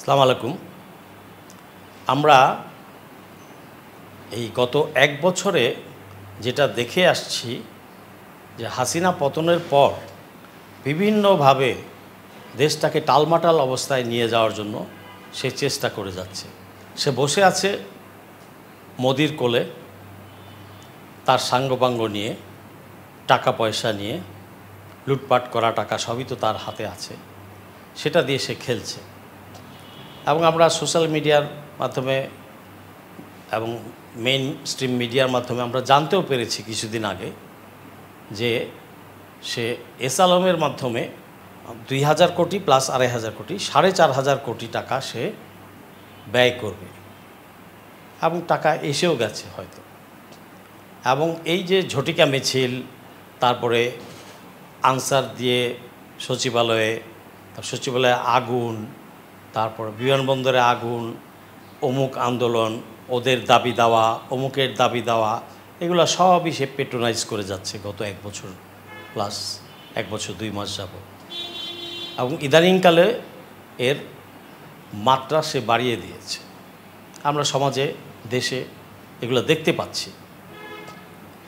আসসালামু আলাইকুম। আমরা এই গত এক বছরে যেটা দেখে আসছি যে হাসিনা পতনের পর বিভিন্নভাবে দেশটাকে টালমাটাল অবস্থায় নিয়ে যাওয়ার জন্য সে চেষ্টা করে যাচ্ছে। সে বসে আছে মোদির কোলে, তার সাঙ্গপাঙ্গ নিয়ে, টাকা পয়সা নিয়ে, লুটপাট করা টাকা সবই তো তার হাতে আছে, সেটা দিয়ে সে খেলছে। এবং আমরা সোশ্যাল মিডিয়ার মাধ্যমে এবং মেইন স্ট্রিম মিডিয়ার মাধ্যমে আমরা জানতেও পেরেছি কিছুদিন আগে যে সে এস আলমের মাধ্যমে ২,০০০ কোটি প্লাস ২,৫০০ কোটি ৪,৫০০ কোটি টাকা সে ব্যয় করবে এবং টাকা এসেও গেছে হয়তো। এবং এই যে ঝটিকা মিছিল, তারপরে আনসার দিয়ে সচিবালয়ে আগুন, তারপর বিমানবন্দরে আগুন, অমুক আন্দোলন, ওদের দাবি দেওয়া, অমুকের দাবি দেওয়া, এগুলো সবই সে পেট্রোনাইজ করে যাচ্ছে গত এক বছর প্লাস ১ বছর ২ মাস যাবত। এবং ইদানিংকালে এর মাত্রা সে বাড়িয়ে দিয়েছে। আমরা সমাজে, দেশে এগুলো দেখতে পাচ্ছি।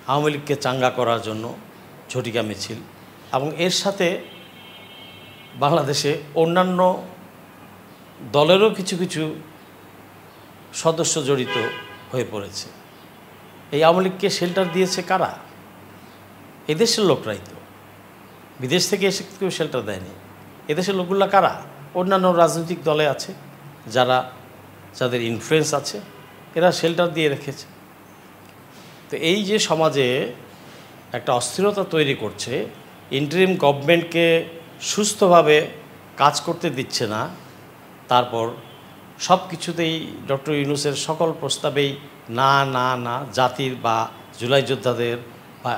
আওয়ামী লীগকে চাঙ্গা করার জন্য ঝটিকা মিছিল, এবং এর সাথে বাংলাদেশে অন্যান্য দলেরও কিছু কিছু সদস্য জড়িত হয়ে পড়েছে। এই আওয়ামী লীগকে শেল্টার দিয়েছে কারা? এদেশের লোকরাই তো, বিদেশ থেকে এসে কেউ শেল্টার দেয়নি। এদেশের লোকগুলো কারা? অন্যান্য রাজনৈতিক দলে আছে, যাদের ইনফ্লুয়েন্স আছে, এরা শেল্টার দিয়ে রেখেছে। তো এই যে সমাজে একটা অস্থিরতা তৈরি করছে, ইন্টারিম গভর্নমেন্টকে সুস্থভাবে কাজ করতে দিচ্ছে না, তারপর সব কিছুতেই ডক্টর ইউনূসের সকল প্রস্তাবেই না না না, জাতির বা জুলাই যোদ্ধাদের বা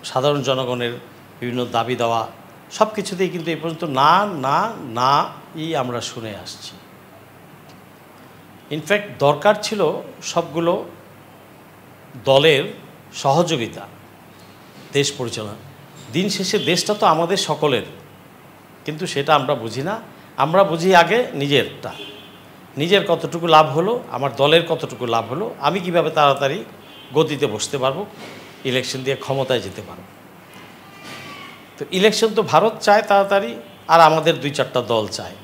সাধারণ জনগণের বিভিন্ন দাবি দেওয়া, সব কিছুতেই কিন্তু এই পর্যন্ত না না না আমরা শুনে আসছি। ইনফ্যাক্ট দরকার ছিল সবগুলো দলের সহযোগিতা দেশ পরিচালনা। দিন শেষে দেশটা তো আমাদের সকলের, কিন্তু সেটা আমরা বুঝি না। আমরা বুঝি আগে নিজেরটা, নিজের কতটুকু লাভ হলো, আমার দলের কতটুকু লাভ হলো, আমি কিভাবে তাড়াতাড়ি গদিতে বসতে পারবো, ইলেকশন দিয়ে ক্ষমতায় যেতে পারবো। তো ইলেকশন তো ভারত চায় তাড়াতাড়ি, আর আমাদের ২-৪টা দল চায়।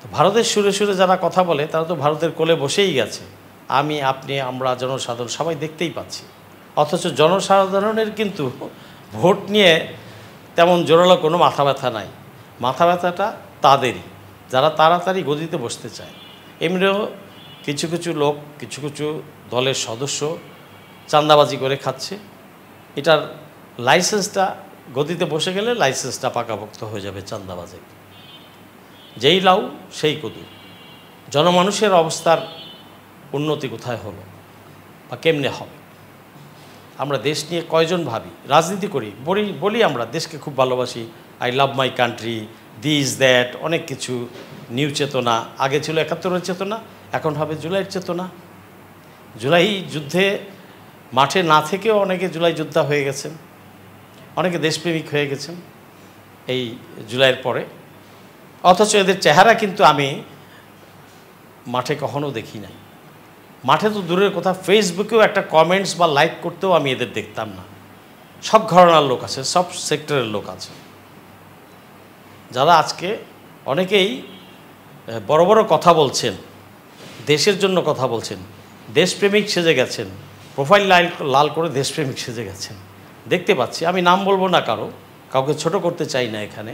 তো ভারতের সুরে সুরে যারা কথা বলে তারা তো ভারতের কোলে বসেই গেছে। আমি, আপনি, আমরা, জনসাধারণ সবাই দেখতেই পাচ্ছি। অথচ জনসাধারণের কিন্তু ভোট নিয়ে তেমন জোরালো কোনো মাথা ব্যথা নাই। মাথা ব্যথাটা তাদেরই, যারা তাড়াতাড়ি গদিতে বসতে চায়। এমনিও কিছু কিছু লোক, কিছু কিছু দলের সদস্য চাঁদাবাজি করে খাচ্ছে। এটার লাইসেন্সটা, গদিতে বসে গেলে লাইসেন্সটা পাকাপোক্ত হয়ে যাবে চাঁদাবাজি। যেই লাউ সেই কদু। জনমানুষের অবস্থার উন্নতি কোথায় হলো বা কেমনে হবে? আমরা দেশ নিয়ে কয়জন ভাবি, রাজনীতি করি, বলি আমরা দেশকে খুব ভালোবাসি, I love my country, this that, অনেক কিছু। নিউ চেতনা, আগে ছিল ৭১-এর চেতনা, এখন হবে জুলাইয়ের চেতনা। জুলাই যুদ্ধে মাঠে না থেকেও অনেকে জুলাই যোদ্ধা হয়ে গেছেন, অনেকে দেশপ্রেমিক হয়ে গেছেন এই জুলাইয়ের পরে। অথচ এদের চেহারা কিন্তু আমি মাঠে কখনো দেখি নাই। মাঠে তো দূরের কথা, ফেসবুকেও একটা কমেন্টস বা লাইক করতেও আমি এদের দেখতাম না। সব ঘরানার লোক আছে, সব সেক্টরের লোক আছে, যারা আজকে অনেকেই বড় বড় কথা বলছেন, দেশের জন্য কথা বলছেন, দেশপ্রেমিক সেজে গেছেন, প্রোফাইল লাল করে দেশপ্রেমিক সেজে গেছেন, দেখতে পাচ্ছি। আমি নাম বলবো না, কাউকে ছোট করতে চাই না এখানে,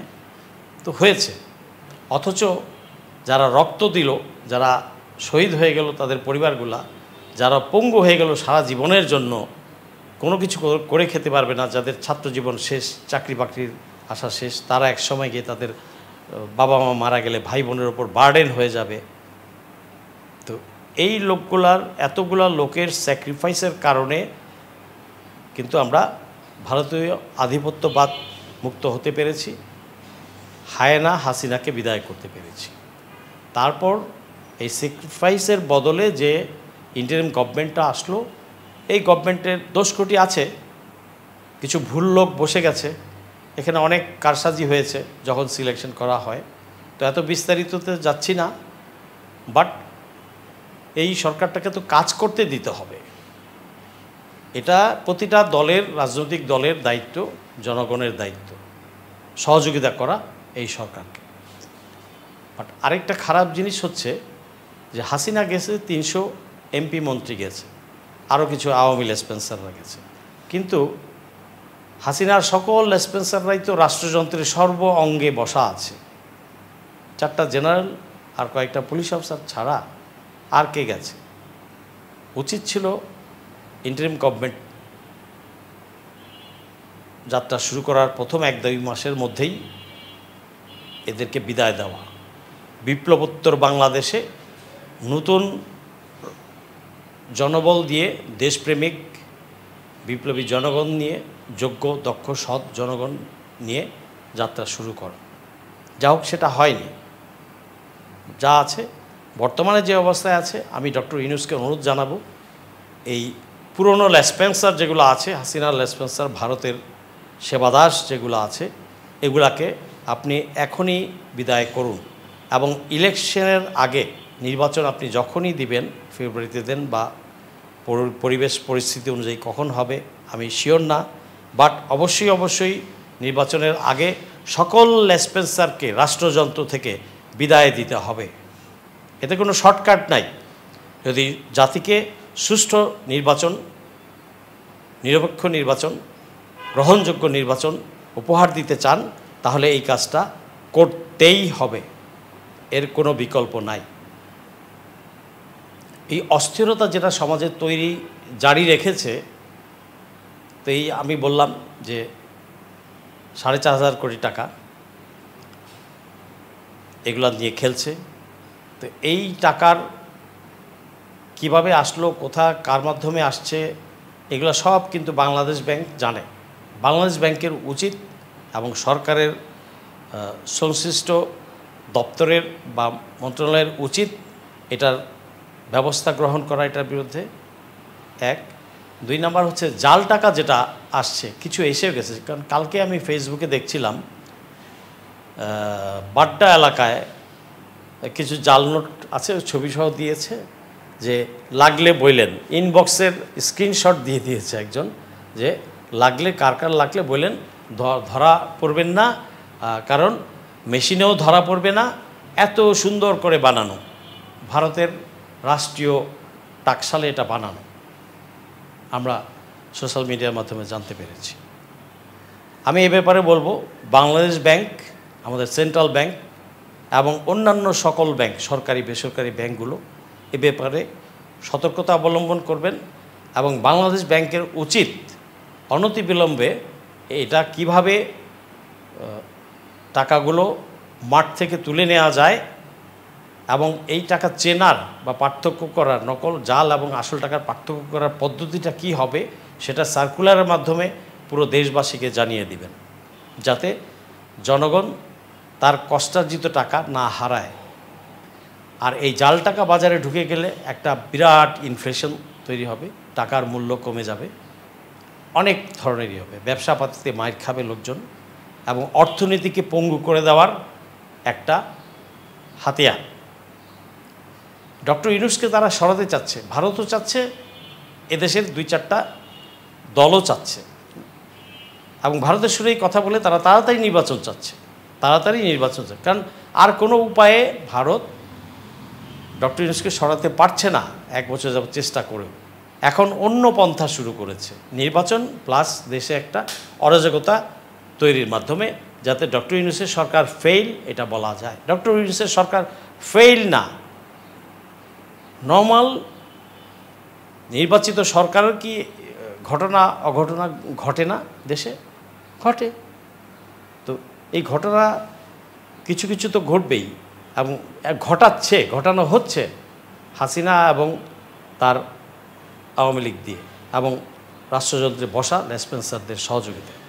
তো হয়েছে। অথচ যারা রক্ত দিল, যারা শহীদ হয়ে গেল, তাদের পরিবারগুলা, যারা পঙ্গু হয়ে গেল সারা জীবনের জন্য, কোনো কিছু করে খেতে পারবে না, যাদের ছাত্র জীবন শেষ, চাকরি বাকরির আশা শেষ, তারা এক সময় গিয়ে তাদের বাবা মা মারা গেলে ভাই বোনের ওপর বার্ডেন হয়ে যাবে। তো এই লোকগুলার, এতগুলা লোকের স্যাক্রিফাইসের কারণে কিন্তু আমরা ভারতীয় আধিপত্যবাদ মুক্ত হতে পেরেছি, হায়না হাসিনাকে বিদায় করতে পেরেছি। তারপর এই স্যাক্রিফাইসের বদলে যে ইন্টারিম গভর্নমেন্টটা আসলো, এই গভর্নমেন্টের দোষ ত্রুটি আছে, কিছু ভুল লোক বসে গেছে, এখানে অনেক কারসাজি হয়েছে যখন সিলেকশন করা হয়। তো এত বিস্তারিততে যাচ্ছি না। বাট এই সরকারটাকে তো কাজ করতে দিতে হবে। এটা প্রতিটা দলের, রাজনৈতিক দলের দায়িত্ব, জনগণের দায়িত্ব সহযোগিতা করা এই সরকারকে। বাট আরেকটা খারাপ জিনিস হচ্ছে যে হাসিনা গেছে, 300 এমপি মন্ত্রী গেছে, আরও কিছু আওয়ামী লেসপেন্সাররা গেছে, কিন্তু হাসিনার সকল লেসপেন্সাররাই তো রাষ্ট্রযন্ত্রের সর্ব অঙ্গে বসা আছে। 4টা জেনারেল আর কয়েকটা পুলিশ অফিসার ছাড়া আর কে গেছে? উচিত ছিল ইন্টারিম গভর্নমেন্ট যাত্রা শুরু করার প্রথম 1-2 মাসের মধ্যেই এদেরকে বিদায় দেওয়া। বিপ্লবোত্তর বাংলাদেশে নতুন জনবল দিয়ে, দেশপ্রেমিক বিপ্লবী জনগণ নিয়ে, যোগ্য দক্ষ সৎ জনগণ নিয়ে যাত্রা শুরু করা। যা হোক, সেটা হয়নি। যা আছে বর্তমানে যে অবস্থায় আছে, আমি ডক্টর ইউনূসকে অনুরোধ জানাবো, এই পুরনো লেসপেন্সার যেগুলো আছে, হাসিনার লেসপেন্সার, ভারতের সেবাদাস যেগুলো আছে, এগুলাকে আপনি এখনই বিদায় করুন এবং ইলেকশনের আগে, নির্বাচন আপনি যখনই দিবেন, ফেব্রুয়ারিতে দেন বা পরিবেশ পরিস্থিতি অনুযায়ী কখন হবে আমি শিওর না, বাট অবশ্যই নির্বাচনের আগে সকল লেসপেন্সারকে রাষ্ট্রযন্ত্র থেকে বিদায় দিতে হবে। এতে কোনো শর্টকাট নাই। যদি জাতিকে সুষ্ঠু নির্বাচন, নিরপেক্ষ নির্বাচন, গ্রহণযোগ্য নির্বাচন উপহার দিতে চান, তাহলে এই কাজটা করতেই হবে, এর কোনো বিকল্প নাই। এই অস্থিরতা যেটা সমাজে তৈরি জারি রেখেছে, তো এই আমি বললাম যে 4,500 কোটি টাকা এগুলা নিয়ে খেলছে। তো এই টাকার কিভাবে আসলো, কোথা, কার মাধ্যমে আসছে, এগুলো সব কিন্তু বাংলাদেশ ব্যাংক জানে। বাংলাদেশ ব্যাংকের উচিত এবং সরকারের সংশ্লিষ্ট দপ্তরের বা মন্ত্রণালয়ের উচিত এটার ব্যবস্থা গ্রহণ করা এটার বিরুদ্ধে। 1, 2 নাম্বার হচ্ছে জাল টাকা যেটা আসছে, কিছু এসেও গেছে। কারণ কালকে আমি ফেসবুকে দেখছিলাম বাড্ডা এলাকায় কিছু জাল নোট আছে, ছবি সহ দিয়েছে, যে লাগলে বললেন, ইনবক্সের স্ক্রিনশট দিয়ে দিয়েছে একজন, যে লাগলে কার লাগলে বললেন, ধরা পড়বেন না, কারণ মেশিনেও ধরা পড়বে না, এত সুন্দর করে বানানো, ভারতের রাষ্ট্রীয় টাকশালে এটা বানানো, আমরা সোশ্যাল মিডিয়ার মাধ্যমে জানতে পেরেছি। আমি এ ব্যাপারে বলবো, বাংলাদেশ ব্যাংক, আমাদের সেন্ট্রাল ব্যাংক এবং অন্যান্য সকল ব্যাংক, সরকারি বেসরকারি ব্যাংকগুলো এ ব্যাপারে সতর্কতা অবলম্বন করবেন এবং বাংলাদেশ ব্যাংকের উচিত অনতিবিলম্বে এটা কিভাবে টাকাগুলো মাঠ থেকে তুলে নেওয়া যায় এবং এই টাকা চেনার বা পার্থক্য করার, নকল, জাল এবং আসল টাকার পার্থক্য করার পদ্ধতিটা কি হবে, সেটা সার্কুলারের মাধ্যমে পুরো দেশবাসীকে জানিয়ে দিবেন, যাতে জনগণ তার কষ্টার্জিত টাকা না হারায়। আর এই জাল টাকা বাজারে ঢুকে গেলে একটা বিরাট ইনফ্লেশন তৈরি হবে, টাকার মূল্য কমে যাবে, অনেক ধরনেরই হবে, ব্যবসাপাতিতে মাইর খাবে লোকজন এবং অর্থনীতিকে পঙ্গু করে দেওয়ার একটা হাতিয়ার। ডক্টর ইউনূসকে তারা সরাতে চাচ্ছে, ভারতও চাচ্ছে, এদেশের 2-4টা দলও চাচ্ছে এবং ভারতের সুরেই কথা বলে তারা তাড়াতাড়ি নির্বাচন চাচ্ছে, কারণ আর কোনো উপায়ে ভারত ডক্টর ইউনূসকে সরাতে পারছে না 1 বছর যাবত চেষ্টা করেও। এখন অন্য পন্থা শুরু করেছে, নির্বাচন প্লাস দেশে একটা অরাজকতা তৈরির মাধ্যমে, যাতে ডক্টর ইউনূসের সরকার ফেইল এটা বলা যায়। ডক্টর ইউনূসের সরকার ফেইল না, নর্মাল নির্বাচিত সরকারের কি ঘটনা অঘটনা ঘটে না দেশে? ঘটে। তো এই ঘটনা কিছু কিছু তো ঘটবেই এবং ঘটানো হচ্ছে হাসিনা এবং তার আওয়ামী লীগ দিয়ে এবং রাষ্ট্রযন্ত্রে বসা লেসপেন্সারদের সহযোগিতায়।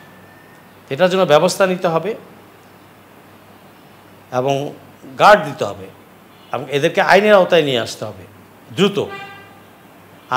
এটার জন্য ব্যবস্থা নিতে হবে এবং গার্ড দিতে হবে এবং এদেরকে আইনের আওতায় নিয়ে আসতে হবে দ্রুত।